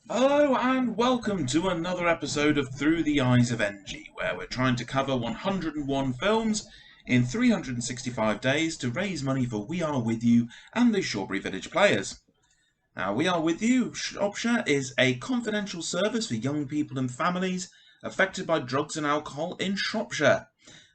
Hello and welcome to another episode of Through the Eyes of Enji, where we're trying to cover 101 films in 365 days to raise money for We Are With You and the Shawbury Village Players. Now, We Are With You Shropshire is a confidential service for young people and families affected by drugs and alcohol in Shropshire.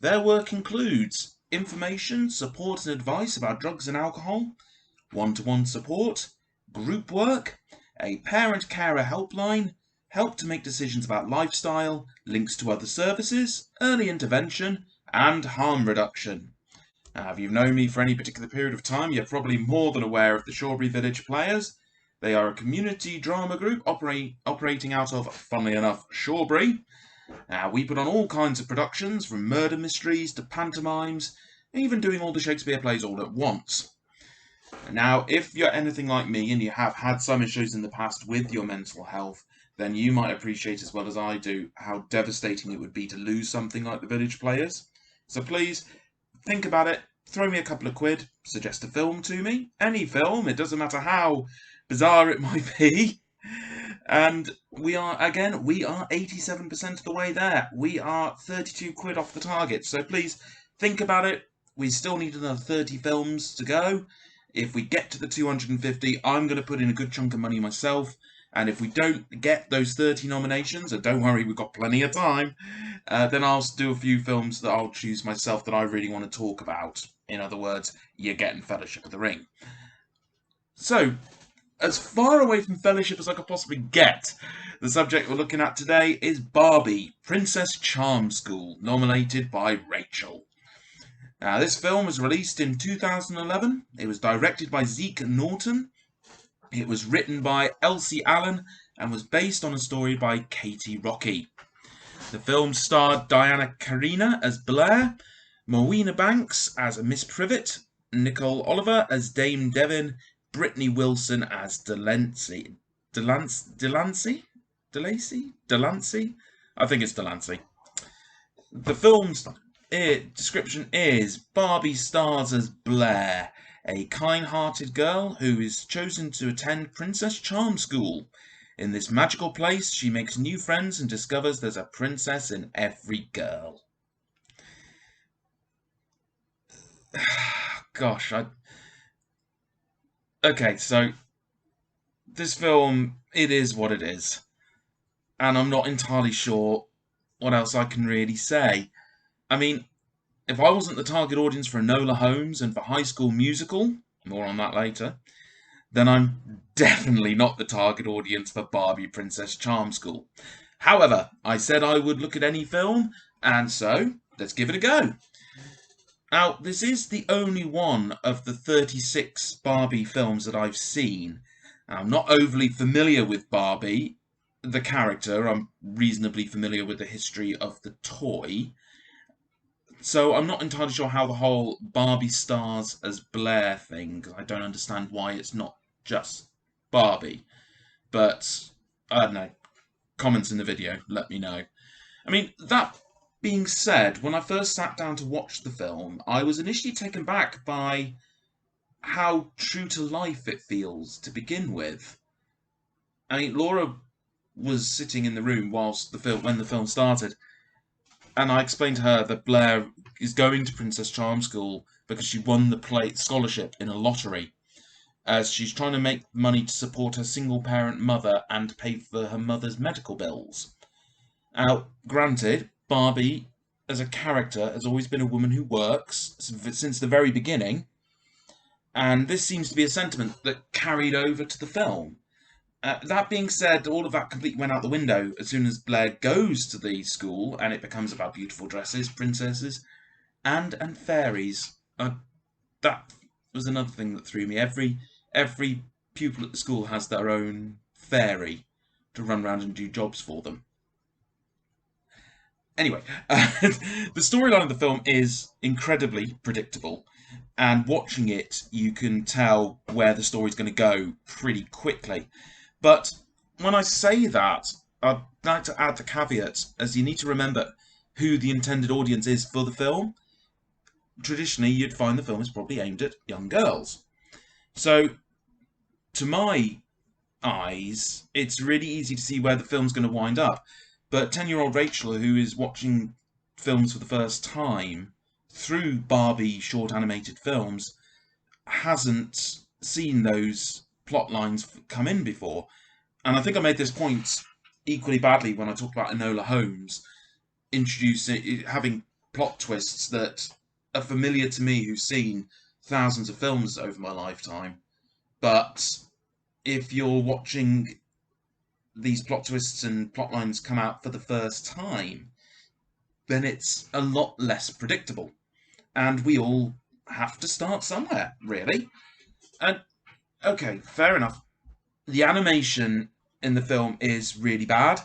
Their work includes information, support and advice about drugs and alcohol, one-to-one support, group work, a parent-carer helpline, help to make decisions about lifestyle, links to other services, early intervention, and harm reduction. Now, if you've known me for any particular period of time, you're probably more than aware of the Shawbury Village Players. They are a community drama group operating out of, funnily enough, Shawbury. Now, we put on all kinds of productions, from murder mysteries to pantomimes, even doing all the Shakespeare plays all at once. Now, if you're anything like me and you have had some issues in the past with your mental health, then you might appreciate as well as I do how devastating it would be to lose something like the Village Players. So please, think about it, throw me a couple of quid, suggest a film to me, any film, it doesn't matter how bizarre it might be. And we are 87% of the way there. We are 32 quid off the target. So please, think about it. We still need another 30 films to go. If we get to the 250, I'm going to put in a good chunk of money myself. And if we don't get those 30 nominations, and don't worry, we've got plenty of time, then I'll do a few films that I'll choose myself that I really want to talk about. In other words, you're getting Fellowship of the Ring. So, as far away from Fellowship as I could possibly get, the subject we're looking at today is Barbie, Princess Charm School, nominated by Rachel. Now, this film was released in 2011. It was directed by Zeke Norton. It was written by Elsie Allen and was based on a story by Katie Rocky. The film starred Diana Carina as Blair, Morwenna Banks as Miss Privet, Nicole Oliver as Dame Devon, Brittany Wilson as Delancey. Delancey? I think it's Delancey. The film's description is Barbie stars as Blair, a kind-hearted girl who is chosen to attend Princess Charm School. In this magical place, she makes new friends and discovers there's a princess in every girl. Gosh, okay, so this film, it is what it is. And I'm not entirely sure what else I can really say. I mean, if I wasn't the target audience for Enola Holmes and for High School Musical, more on that later, then I'm definitely not the target audience for Barbie Princess Charm School. However, I said I would look at any film, and so let's give it a go. Now, this is the only one of the 36 Barbie films that I've seen. I'm not overly familiar with Barbie, the character. I'm reasonably familiar with the history of the toy. So I'm not entirely sure how the whole Barbie stars as Blair thing, because I don't understand why it's not just Barbie. But, I don't know. Comments in the video, let me know. I mean, that being said, when I first sat down to watch the film, I was initially taken back by how true to life it feels to begin with. I mean, Laura was sitting in the room when the film started, and I explained to her that Blair is going to Princess Charm School because she won the scholarship in a lottery, as she's trying to make money to support her single-parent mother and pay for her mother's medical bills. Now, granted, Barbie, as a character, has always been a woman who works since the very beginning, and this seems to be a sentiment that carried over to the film. That being said, all of that completely went out the window as soon as Blair goes to the school, and it becomes about beautiful dresses, princesses, and fairies. That was another thing that threw me. Every pupil at the school has their own fairy to run around and do jobs for them. Anyway, the storyline of the film is incredibly predictable, and watching it, you can tell where the story's going to go pretty quickly. But when I say that, I'd like to add the caveat, as you need to remember who the intended audience is for the film. Traditionally, you'd find the film is probably aimed at young girls. So, to my eyes, it's really easy to see where the film's going to wind up. But 10-year-old Rachel, who is watching films for the first time through Barbie short animated films, hasn't seen those plot lines come in before. And I think I made this point equally badly when I talked about Enola Holmes, introducing having plot twists that are familiar to me, who's seen thousands of films over my lifetime. But if you're watching these plot twists and plot lines come out for the first time, then it's a lot less predictable. And we all have to start somewhere, really. And okay, fair enough. The animation in the film is really bad,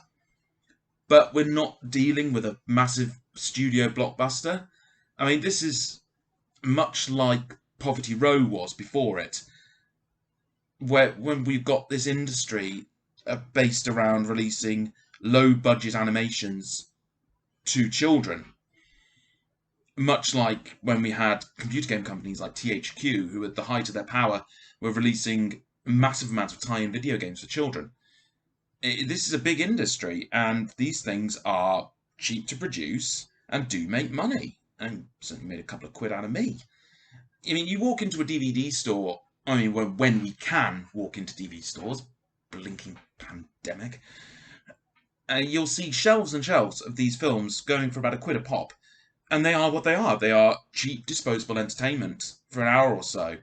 but we're not dealing with a massive studio blockbuster. I mean, this is much like Poverty Row was before it, where when we've got this industry based around releasing low budget animations to children, much like when we had computer game companies like THQ, who at the height of their power were releasing massive amounts of tie-in video games for children. This is a big industry, and these things are cheap to produce and do make money, and certainly made a couple of quid out of me. I mean, you walk into a DVD store, I mean, when we can walk into DVD stores, blinking pandemic, you'll see shelves and shelves of these films going for about a quid a pop. And they are what they are. They are cheap, disposable entertainment for an hour or so.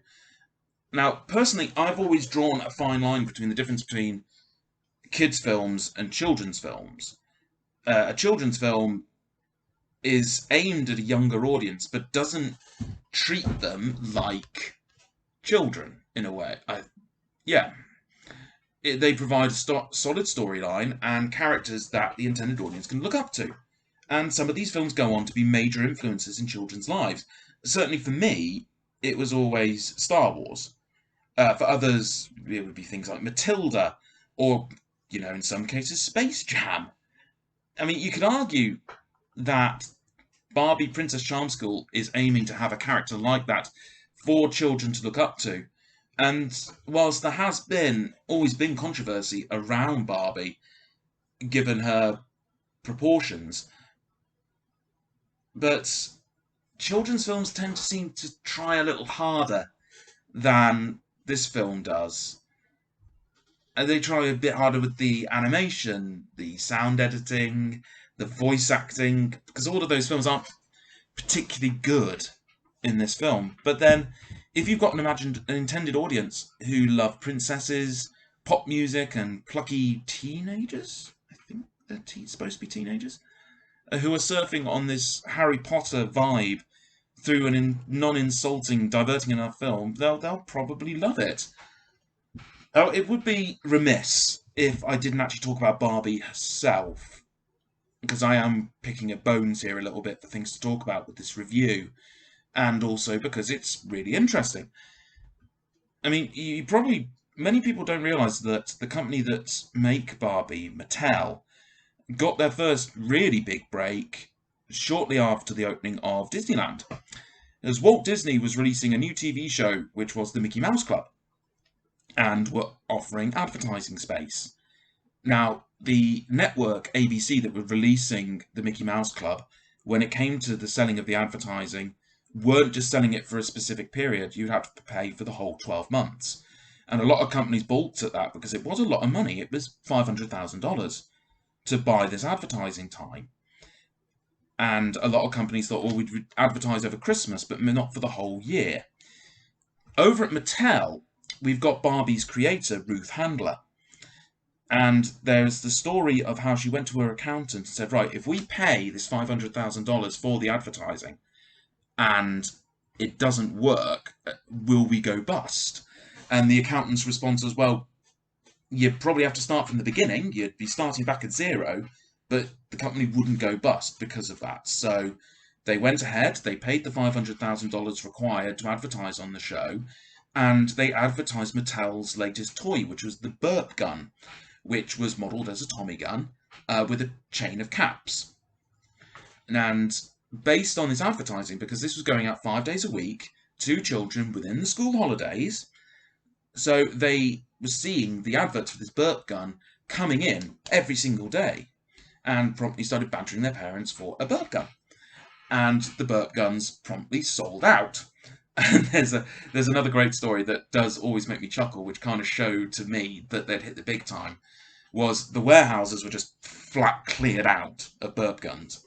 Now, personally, I've always drawn a fine line between the difference between kids' films and children's films. A children's film is aimed at a younger audience, but doesn't treat them like children, in a way. They provide a solid storyline and characters that the intended audience can look up to. And some of these films go on to be major influences in children's lives. Certainly for me, it was always Star Wars. For others, it would be things like Matilda, or, in some cases, Space Jam. I mean, you could argue that Barbie Princess Charm School is aiming to have a character like that for children to look up to. And whilst there has always been controversy around Barbie, given her proportions, but children's films tend to seem to try a little harder than this film does. And they try a bit harder with the animation, the sound editing, the voice acting, because all of those films aren't particularly good in this film. But then, if you've got an intended audience who love princesses, pop music, and plucky teenagers, I think they're supposed to be teenagers, who are surfing on this Harry Potter vibe through an non-insulting, diverting enough film, they'll probably love it. Oh, it would be remiss if I didn't actually talk about Barbie herself, because I am picking at bones here a little bit for things to talk about with this review, and also because it's really interesting. I mean, many people don't realise that the company that make Barbie, Mattel, got their first really big break shortly after the opening of Disneyland, as Walt Disney was releasing a new TV show, which was the Mickey Mouse Club, and were offering advertising space. Now, the network ABC that were releasing the Mickey Mouse Club, when it came to the selling of the advertising, weren't just selling it for a specific period. You'd have to pay for the whole 12 months. And a lot of companies balked at that because it was a lot of money. It was $500,000 to buy this advertising time. And a lot of companies thought, well, we'd advertise over Christmas, but not for the whole year. Over at Mattel, we've got Barbie's creator, Ruth Handler. And there's the story of how she went to her accountant and said, right, if we pay this $500,000 for the advertising and it doesn't work, will we go bust? And the accountant's response was, well, you'd probably have to start from the beginning. You'd be starting back at zero, but the company wouldn't go bust because of that. So they went ahead, they paid the $500,000 required to advertise on the show, and they advertised Mattel's latest toy, which was the burp gun, which was modelled as a Tommy gun with a chain of caps. And based on this advertising, because this was going out 5 days a week to children within the school holidays, So they were seeing the adverts for this burp gun coming in every single day and promptly started bantering their parents for a burp gun. And the burp guns promptly sold out. And there's another great story that does always make me chuckle, which kind of showed to me that they'd hit the big time, was the warehouses were just flat cleared out of burp guns.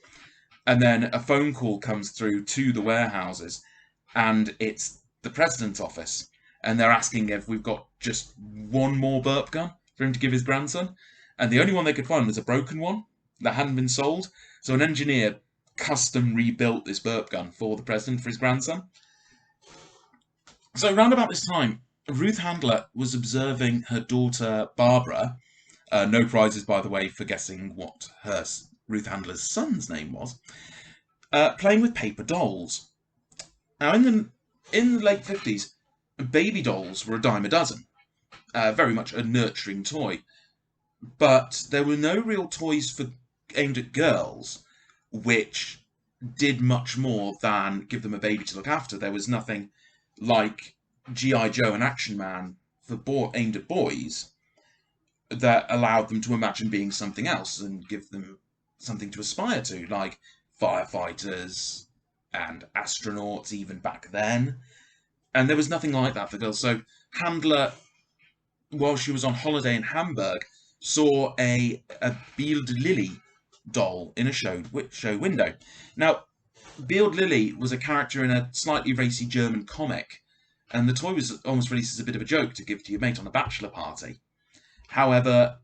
And then a phone call comes through to the warehouses, and it's the president's office. And they're asking if we've got just one more burp gun for him to give his grandson. And the only one they could find was a broken one that hadn't been sold. So an engineer custom rebuilt this burp gun for the president for his grandson. So around about this time, Ruth Handler was observing her daughter Barbara. No prizes, by the way, for guessing what Ruth Handler's son's name was. Playing with paper dolls. Now, in the late 50s, baby dolls were a dime a dozen. Very much a nurturing toy. But there were no real toys aimed at girls, which did much more than give them a baby to look after. There was nothing like G.I. Joe and Action Man aimed at boys that allowed them to imagine being something else and give them something to aspire to, like firefighters and astronauts even back then. And there was nothing like that for girls. So Handler, while she was on holiday in Hamburg, saw a Bild Lily doll in a show window. Now, Bild Lily was a character in a slightly racy German comic, and the toy was almost released as a bit of a joke to give to your mate on a bachelor party. However,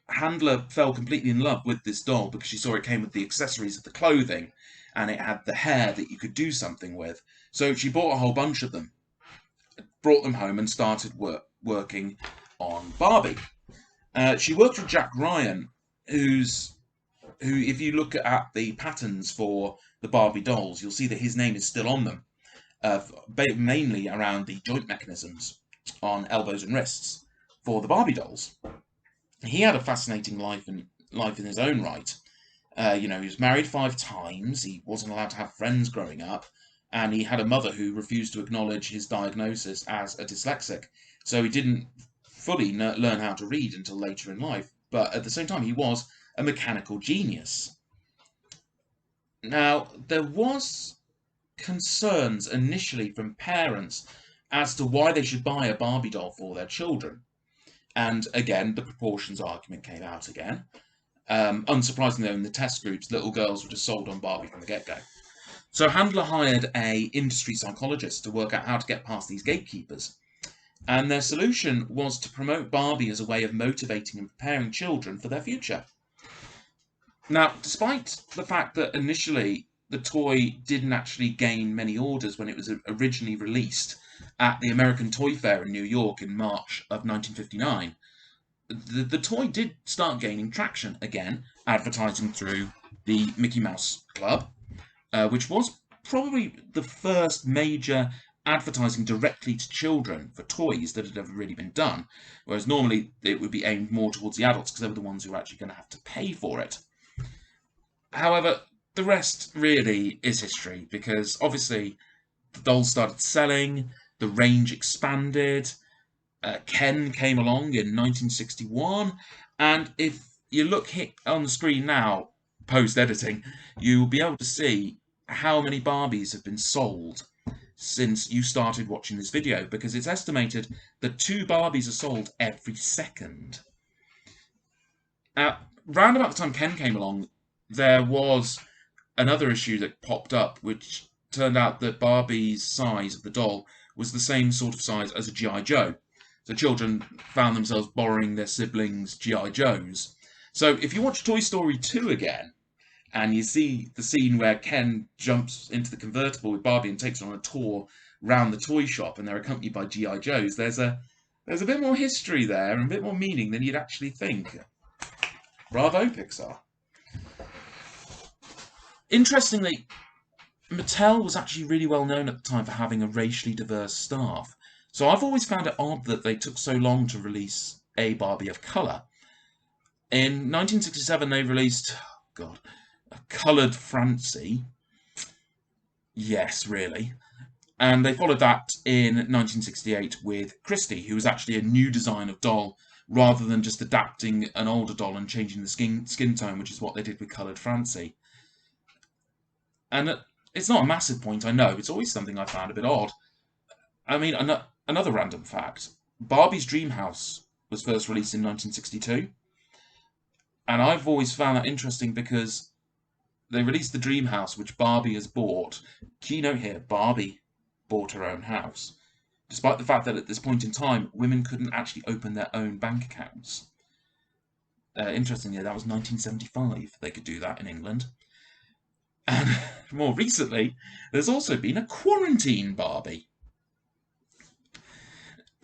Handler fell completely in love with this doll because she saw it came with the accessories of the clothing, and it had the hair that you could do something with. So she bought a whole bunch of them, brought them home, and started working on Barbie. She worked with Jack Ryan, who, if you look at the patterns for the Barbie dolls, you'll see that his name is still on them, mainly around the joint mechanisms on elbows and wrists for the Barbie dolls. He had a fascinating life in his own right. He was married 5 times, he wasn't allowed to have friends growing up, and he had a mother who refused to acknowledge his diagnosis as a dyslexic. So he didn't fully learn how to read until later in life, but at the same time he was a mechanical genius. Now, there was concerns initially from parents as to why they should buy a Barbie doll for their children. And again, the proportions argument came out again. Unsurprisingly, in the test groups, little girls were just sold on Barbie from the get-go. So Handler hired a industry psychologist to work out how to get past these gatekeepers. And their solution was to promote Barbie as a way of motivating and preparing children for their future. Now, despite the fact that initially the toy didn't actually gain many orders when it was originally released at the American Toy Fair in New York in March of 1959, the toy did start gaining traction again, advertising through the Mickey Mouse Club, which was probably the first major advertising directly to children for toys that had ever really been done, whereas normally it would be aimed more towards the adults because they were the ones who were actually going to have to pay for it. However, the rest really is history, because obviously the dolls started selling, the range expanded, Ken came along in 1961, and if you look on the screen now, post-editing, you'll be able to see how many Barbies have been sold since you started watching this video, because it's estimated that 2 Barbies are sold every second. Round about the time Ken came along, there was another issue that popped up, which turned out that Barbie's size of the doll was the same sort of size as a G.I. Joe. So children found themselves borrowing their siblings' G.I. Joes. So if you watch Toy Story 2 again, and you see the scene where Ken jumps into the convertible with Barbie and takes her on a tour round the toy shop, and they're accompanied by G.I. Joes, there's a bit more history there and a bit more meaning than you'd actually think. Bravo, Pixar. Interestingly, Mattel was actually really well known at the time for having a racially diverse staff. So I've always found it odd that they took so long to release a Barbie of colour. In 1967, they released, a coloured Francie. Yes, really. And they followed that in 1968 with Christie, who was actually a new design of doll, rather than just adapting an older doll and changing the skin tone, which is what they did with Coloured Fancy. And it's not a massive point, I know. It's always something I found a bit odd. I mean, another random fact. Barbie's Dream House was first released in 1962. And I've always found that interesting because they released the Dream House, which Barbie has bought. Keynote here, Barbie bought her own house. Despite the fact that at this point in time, women couldn't actually open their own bank accounts. Interestingly, that was 1975. They could do that in England. And more recently, there's also been a quarantine Barbie.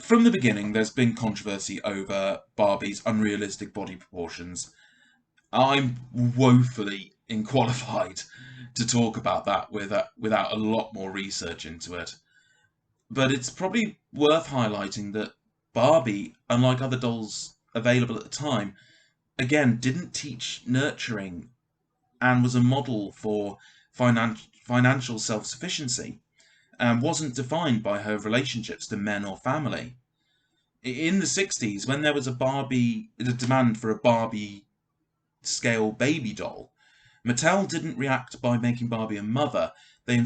From the beginning, there's been controversy over Barbie's unrealistic body proportions. I'm woefully unqualified to talk about that without a lot more research into it. But it's probably worth highlighting that Barbie, unlike other dolls available at the time, again, didn't teach nurturing and was a model for financial self-sufficiency and wasn't defined by her relationships to men or family. In the 60s, when there was a demand for a Barbie scale baby doll, Mattel didn't react by making Barbie a mother. They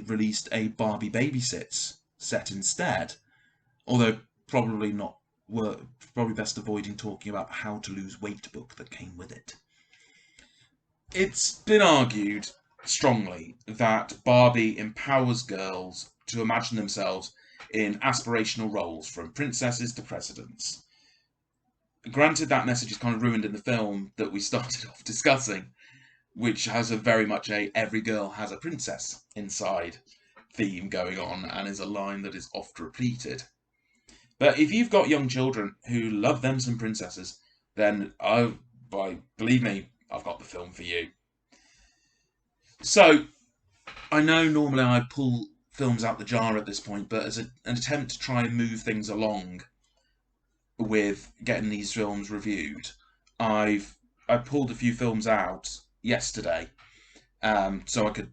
released a Barbie Babysits set instead. Although probably best avoiding talking about the How to Lose Weight book that came with it. It's been argued strongly that Barbie empowers girls to imagine themselves in aspirational roles, from princesses to presidents. Granted, that message is kind of ruined in the film that we started off discussing, which has a very much a every girl has a princess inside theme going on, and is a line that is oft repeated. But if you've got young children who love them some princesses, then believe me, I've got the film for you. So, I know normally I pull films out the jar at this point, but as an attempt to try and move things along with getting these films reviewed, I pulled a few films out yesterday, so I could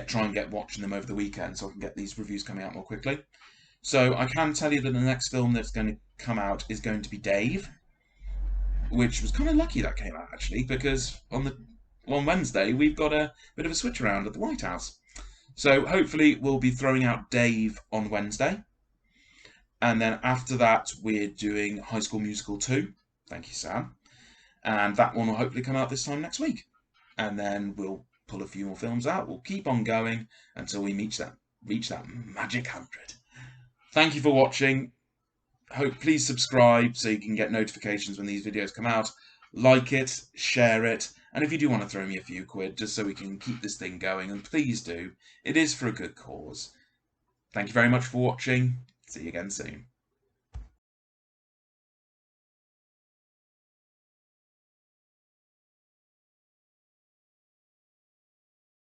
try and get watching them over the weekend, so I can get these reviews coming out more quickly. So I can tell you that the next film that's going to come out is going to be Dave, which was kind of lucky that came out actually, because on Wednesday we've got a bit of a switch around at the White House. So hopefully we'll be throwing out Dave on Wednesday. And then after that, we're doing High School Musical 2. Thank you, Sam. And that one will hopefully come out this time next week. And then we'll pull a few more films out. We'll keep on going until we reach that magic 100. Thank you for watching. Please subscribe so you can get notifications when these videos come out. Like it, share it, and if you do want to throw me a few quid just so we can keep this thing going, and please do. It is for a good cause. Thank you very much for watching. See you again soon.